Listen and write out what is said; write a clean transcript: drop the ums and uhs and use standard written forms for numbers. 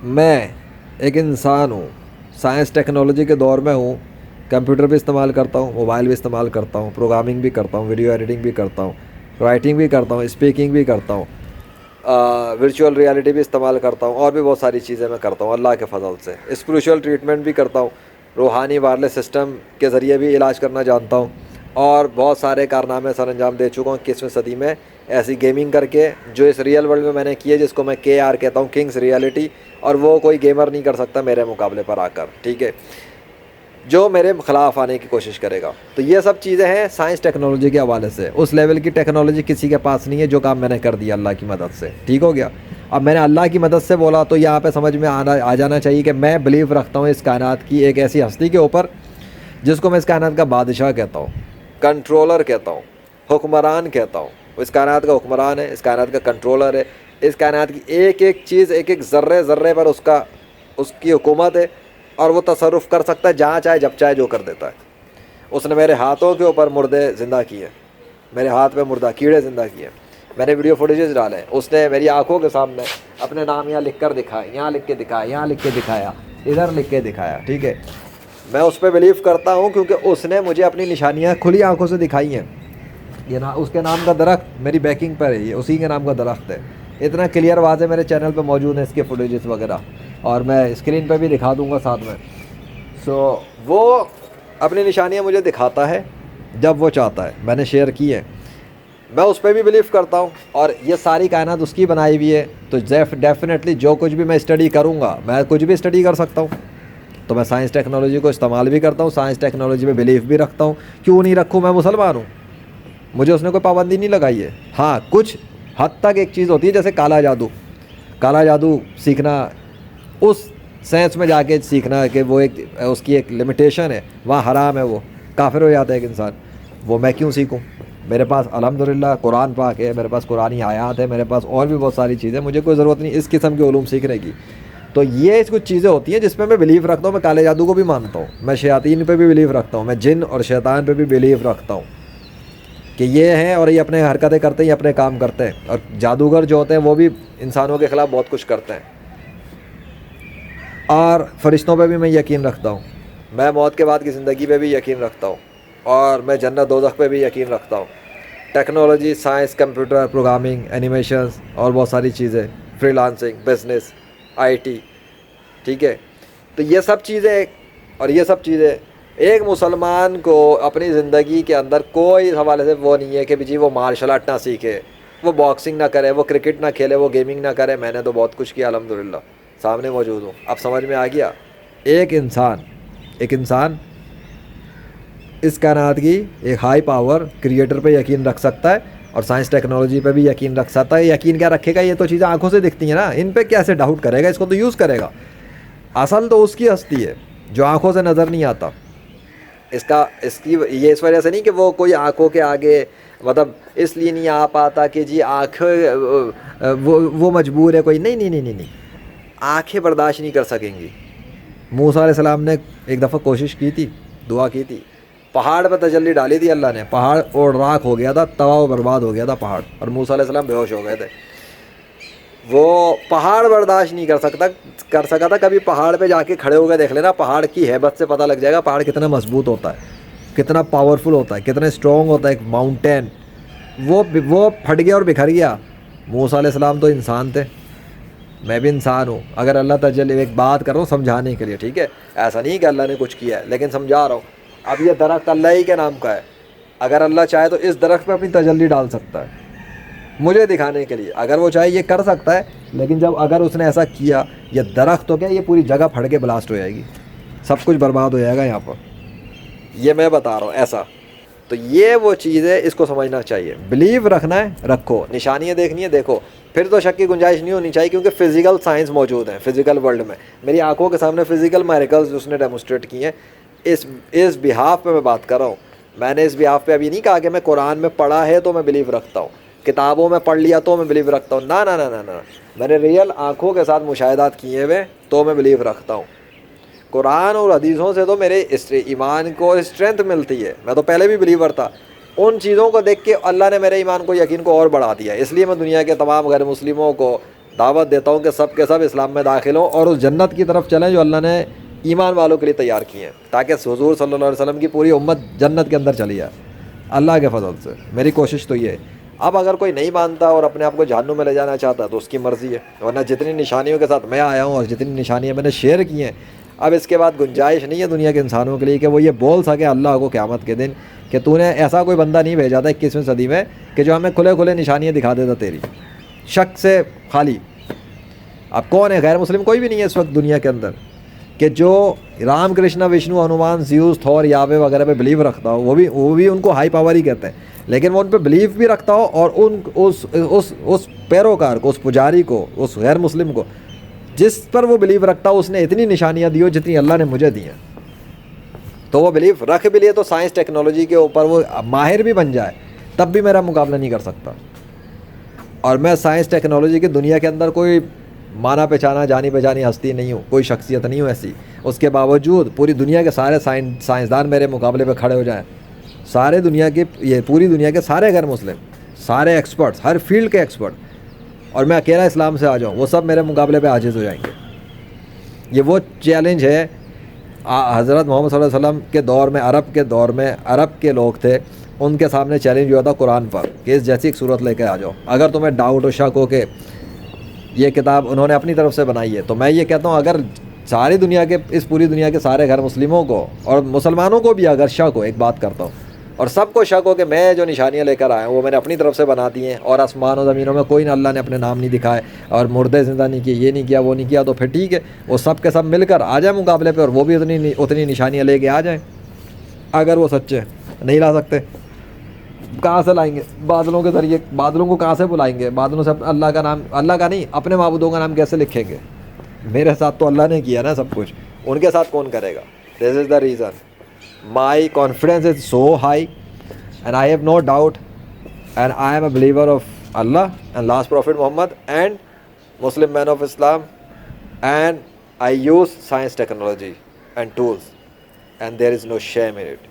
میں ایک انسان ہوں، سائنس ٹیکنالوجی کے دور میں ہوں، کمپیوٹر بھی استعمال کرتا ہوں، موبائل بھی استعمال کرتا ہوں، پروگرامنگ بھی کرتا ہوں، ویڈیو ایڈیٹنگ بھی کرتا ہوں، رائٹنگ بھی کرتا ہوں، اسپیکنگ بھی کرتا ہوں، ورچوئل ریالٹی بھی استعمال کرتا ہوں، اور بھی بہت ساری چیزیں میں کرتا ہوں اللہ کے فضل سے۔ اسپریچول ٹریٹمنٹ بھی کرتا ہوں، روحانی وائرلیس سسٹم کے ذریعے بھی علاج کرنا جانتا ہوں، اور بہت سارے کارنامے سر انجام دے چکا ہوں 21ویں صدی میں ایسی گیمنگ کر کے جو اس ریئل ورلڈ میں نے کی ہے، جس کو میں KR کہتا ہوں، کنگز ریالٹی، اور وہ کوئی گیمر نہیں کر سکتا میرے مقابلے پر آ کر، ٹھیک ہے، جو میرے خلاف آنے کی کوشش کرے گا۔ تو یہ سب چیزیں ہیں سائنس ٹیکنالوجی کے حوالے سے۔ اس لیول کی ٹیکنالوجی کسی کے پاس نہیں ہے جو کام میں نے کر دیا اللہ کی مدد سے، ٹھیک ہو گیا۔ اب میں نے اللہ کی مدد سے بولا تو یہاں پہ سمجھ میں آ جانا چاہیے کہ میں بلیو رکھتا ہوں اس کائنات کی ایک ایسی ہستی کے اوپر جس کو میں اس کائنات کا بادشاہ کہتا ہوں، کنٹرولر کہتا ہوں، حکمران کہتا ہوں۔ وہ اس کائنات کا حکمران ہے، اس کائنات کا کنٹرولر ہے، اس کائنات کی ایک ایک چیز، ایک ایک ذرے ذرے پر اس کی حکومت ہے، اور وہ تصرف کر سکتا ہے جہاں چاہے جب چاہے جو کر دیتا ہے۔ اس نے میرے ہاتھوں کے اوپر مردے زندہ کیے، میرے ہاتھ پہ مردہ کیڑے زندہ کیے، میں نے ویڈیو فوٹیجز ڈالے، اس نے میری آنکھوں کے سامنے اپنے نام یہاں لکھ کر دکھائے، یہاں لکھ کے دکھایا، یہاں لکھ کے دکھایا، ادھر لکھ کے دکھایا، ٹھیک ہے۔ میں اس پہ بلیو کرتا ہوں کیونکہ اس نے مجھے اپنی نشانیاں کھلی آنکھوں سے دکھائی ہیں۔ یہ اس کے نام کا درخت میری بیکنگ پر ہے، یہ اسی کے نام کا درخت ہے، اتنا کلیئر واضح میرے چینل پہ موجود ہیں اس کے فوٹیجز وغیرہ، اور میں اسکرین پہ بھی دکھا دوں گا ساتھ میں۔ وہ اپنی نشانیاں مجھے دکھاتا ہے جب وہ چاہتا ہے، میں نے شیئر کی ہے، میں اس پہ بھی بلیو کرتا ہوں، اور یہ ساری کائنات اس کی بنائی ہوئی ہے، تو ڈیفینیٹلی جو کچھ بھی میں اسٹڈی کروں گا، میں کچھ بھی اسٹڈی کر سکتا ہوں، تو میں سائنس ٹیکنالوجی کو استعمال بھی کرتا ہوں، سائنس ٹیکنالوجی پہ بلیف بھی رکھتا ہوں۔ کیوں نہیں رکھوں، میں مسلمان ہوں، مجھے اس نے کوئی پابندی نہیں لگائی ہے۔ ہاں کچھ حد تک ایک چیز ہوتی ہے، جیسے کالا جادو سیکھنا، اس سائنس میں جا کے سیکھنا کہ وہ ایک اس کی ایک لمیٹیشن ہے، وہاں حرام ہے، وہ کافر ہو جاتا ہے ایک انسان، وہ میں کیوں سیکھوں؟ میرے پاس الحمدللہ قرآن پاک ہے، میرے پاس قرآنی آیات ہے، میرے پاس اور بھی بہت ساری چیزیں، مجھے کوئی ضرورت نہیں اس قسم کے علوم سیکھنے کی۔ تو یہ کچھ چیزیں ہوتی ہیں جس پہ میں بلیو رکھتا ہوں، میں کالے جادو کو بھی مانتا ہوں، میں شیاطین پہ بھی بلیو رکھتا ہوں، میں جن اور شیطان پہ بھی بلیو رکھتا ہوں کہ یہ ہیں اور یہ اپنے حرکتیں کرتے ہیں، یہ اپنے کام کرتے ہیں، اور جادوگر جو ہوتے ہیں وہ بھی انسانوں کے خلاف بہت کچھ کرتے ہیں۔ اور فرشتوں پہ بھی میں یقین رکھتا ہوں، میں موت کے بعد کی زندگی پہ بھی یقین رکھتا ہوں، اور میں جنت دوزخ پہ بھی یقین رکھتا ہوں۔ Technology, science, computer, programming, animations اور بہت ساری چیزیں، فری لانسنگ، بزنس، IT، ٹھیک ہے۔ تو یہ سب چیزیں ایک مسلمان کو اپنی زندگی کے اندر کوئی حوالے سے وہ نہیں ہے کہ جی وہ مارشل آرٹ نہ سیکھے، وہ باکسنگ نہ کرے، وہ کرکٹ نہ کھیلے، وہ گیمنگ نہ کرے۔ میں نے تو بہت کچھ کیا الحمدللہ، سامنے موجود ہوں، اب سمجھ میں آ گیا۔ ایک انسان اس کائنات کی ایک ہائی پاور کریٹر پہ یقین رکھ سکتا ہے، اور سائنس ٹیکنالوجی پہ بھی یقین رکھ سکتا ہے۔ یقین کیا رکھے گا؟ یہ تو چیزیں آنکھوں سے دکھتی ہیں نا، ان پہ کیسے ڈاؤٹ کرے گا؟ اس کو تو یوز کرے گا۔ اصل تو اس کی ہستی ہے جو آنکھوں سے نظر نہیں آتا۔ یہ اس وجہ سے نہیں کہ وہ کوئی آنکھوں کے آگے، مطلب اس لیے نہیں آ پاتا کہ جی آنکھیں وہ مجبور ہے کوئی، نہیں، آنکھیں برداشت نہیں کر سکیں گی۔ موسیٰ علیہ السلام نے ایک دفعہ کوشش کی تھی، دعا کی تھی، پہاڑ پہ تجلی ڈالی تھی اللہ نے، پہاڑ اور راکھ ہو گیا تھا، تباہ و برباد ہو گیا تھا پہاڑ، اور موسیٰ علیہ السلام بے ہوش ہو گئے تھے۔ وہ پہاڑ برداشت نہیں کر سکا تھا۔ کبھی پہاڑ پہ جا کے کھڑے ہو کے دیکھ لینا، پہاڑ کی ہیبت سے پتہ لگ جائے گا پہاڑ کتنا مضبوط ہوتا ہے، کتنا پاورفل ہوتا ہے، کتنا اسٹرانگ ہوتا ہے ایک ماؤنٹین۔ وہ پھٹ گیا اور بکھر گیا۔ موسیٰ علیہ السلام تو انسان تھے، میں بھی انسان ہوں۔ اگر اللہ تجلی، ایک بات کر رہا ہوں سمجھانے کے لیے، ٹھیک ہے، ایسا نہیں کہ اللہ نے کچھ کیا ہے، لیکن سمجھا رہا ہوں۔ اب یہ درخت اللہ ہی کے نام کا ہے، اگر اللہ چاہے تو اس درخت پہ اپنی تجلی ڈال سکتا ہے مجھے دکھانے کے لیے، اگر وہ چاہے یہ کر سکتا ہے۔ لیکن اگر اس نے ایسا کیا، یہ درخت تو کیا، یہ پوری جگہ پھٹ کے بلاسٹ ہو جائے گی، سب کچھ برباد ہو جائے گا یہاں پر، یہ میں بتا رہا ہوں ایسا۔ تو یہ وہ چیز ہے، اس کو سمجھنا چاہیے۔ بلیو رکھنا ہے رکھو، نشانیاں دیکھنی ہے دیکھو، پھر تو شک کی گنجائش نہیں ہونی چاہیے، کیونکہ فزیکل سائنس موجود ہے فزیکل ورلڈ میں، میری آنکھوں کے سامنے فزیکل میریکلز اس نے ڈیمونسٹریٹ کی ہیں۔ اس بہاف پہ میں بات کر رہا ہوں، میں نے اس بہاف پہ ابھی نہیں کہا کہ میں قرآن میں پڑھا ہے تو میں بلیو رکھتا ہوں، کتابوں میں پڑھ لیا تو میں بلیو رکھتا ہوں، نہ، میں نے ریئل آنکھوں کے ساتھ مشاہدات کیے ہوئے تو میں بلیو رکھتا ہوں۔ قرآن اور حدیثوں سے تو میرے ایمان کو اسٹرینتھ ملتی ہے، میں تو پہلے بھی بلیور تھا، ان چیزوں کو دیکھ کے اللہ نے میرے ایمان کو، یقین کو اور بڑھا دیا، اس لیے میں دنیا کے تمام غیر مسلموں کو دعوت دیتا ہوں کہ سب کے سب اسلام میں داخل ہوں اور اس جنت کی طرف چلیں جو اللہ نے ایمان والوں کے لیے تیار کی ہیں، تاکہ حضور صلی اللہ علیہ وسلم کی پوری امت جنت کے اندر چلی جائے اللہ کے فضل سے۔ میری کوشش تو یہ ہے۔ اب اگر کوئی نہیں مانتا اور اپنے آپ کو جہنم میں لے جانا چاہتا ہے تو اس کی مرضی ہے، ورنہ جتنی نشانیوں کے ساتھ میں آیا ہوں اور جتنی نشانیاں میں نے شیئر کی ہیں، اب اس کے بعد گنجائش نہیں ہے دنیا کے انسانوں کے لیے کہ وہ یہ بول سکے اللہ کو قیامت کے دن کہ تو نے ایسا کوئی بندہ نہیں بھیجا تھا 21ویں صدی میں کہ جو ہمیں کھلے کھلے نشانیاں دکھا دیتا تیری، شک سے خالی۔ اب کون ہے؟ غیر مسلم کوئی بھی نہیں ہے اس وقت دنیا کے اندر کہ جو رام کرشنا وشنو ہنومان زیوس تھور یاوے وغیرہ پہ بلیو رکھتا ہو، وہ بھی ان کو ہائی پاور ہی کہتے ہیں، لیکن وہ ان پہ بلیو بھی رکھتا ہو اور اس پیروکار کو، اس پجاری کو، اس غیر مسلم کو جس پر وہ بلیو رکھتا ہو، اس نے اتنی نشانیاں دی ہو جتنی اللہ نے مجھے دی ہیں، تو وہ بلیو رکھ بھی لیے تو سائنس ٹیکنالوجی کے اوپر وہ ماہر بھی بن جائے تب بھی میرا مقابلہ نہیں کر سکتا۔ اور میں سائنس ٹیکنالوجی کی دنیا کے اندر کوئی مانا پہچانا جانی پہچانی ہستی نہیں ہوں، کوئی شخصیت نہیں ہوں ایسی، اس کے باوجود پوری دنیا کے سارے سائنسدان میرے مقابلے پہ کھڑے ہو جائیں، سارے دنیا کے، یہ پوری دنیا کے سارے غیر مسلم، سارے ایکسپرٹس، ہر فیلڈ کے ایکسپرٹ، اور میں اکیلا اسلام سے آ جاؤں، وہ سب میرے مقابلے پہ عاجز ہو جائیں گے۔ یہ وہ چیلنج ہے حضرت محمد صلی اللہ علیہ وسلم کے دور میں، عرب کے لوگ تھے، ان کے سامنے چیلنج ہوا تھا قرآن پر کہ اس جیسی ایک صورت لے کے آ جاؤ۔ اگر تمہیں ڈاؤٹ و شک ہو کہ یہ کتاب انہوں نے اپنی طرف سے بنائی ہے، تو میں یہ کہتا ہوں اگر ساری دنیا کے، اس پوری دنیا کے سارے غیر مسلموں کو اور مسلمانوں کو بھی اگر شک ہو، ایک بات کرتا ہوں، اور سب کو شک ہو کہ میں جو نشانیاں لے کر آیا ہوں وہ میں نے اپنی طرف سے بنا دی ہیں اور آسمان و زمینوں میں کوئی نہ اللہ نے اپنے نام نہیں دکھائے اور مردے زندہ نہیں کیے، یہ نہیں کیا وہ نہیں کیا، تو پھر ٹھیک ہے، وہ سب کے سب مل کر آ جائیں مقابلے پہ اور وہ بھی اتنی نشانیاں لے کے آ جائیں۔ اگر وہ سچے نہیں لا سکتے، کہاں سے لائیں گے؟ بادلوں کے ذریعے، بادلوں کو کہاں سے بلائیں گے؟ بادلوں سے اللہ کا نام، اللہ کا نہیں، اپنے معبودوں کا نام کیسے لکھیں گے؟ میرے ساتھ تو اللہ نے کیا نا سب کچھ، ان کے ساتھ کون کرے گا؟ This is the reason my confidence is so high and I have no doubt and I am a believer of Allah and last Prophet Muhammad and Muslim man of Islam, and I use science technology and tools and there is no shame in it.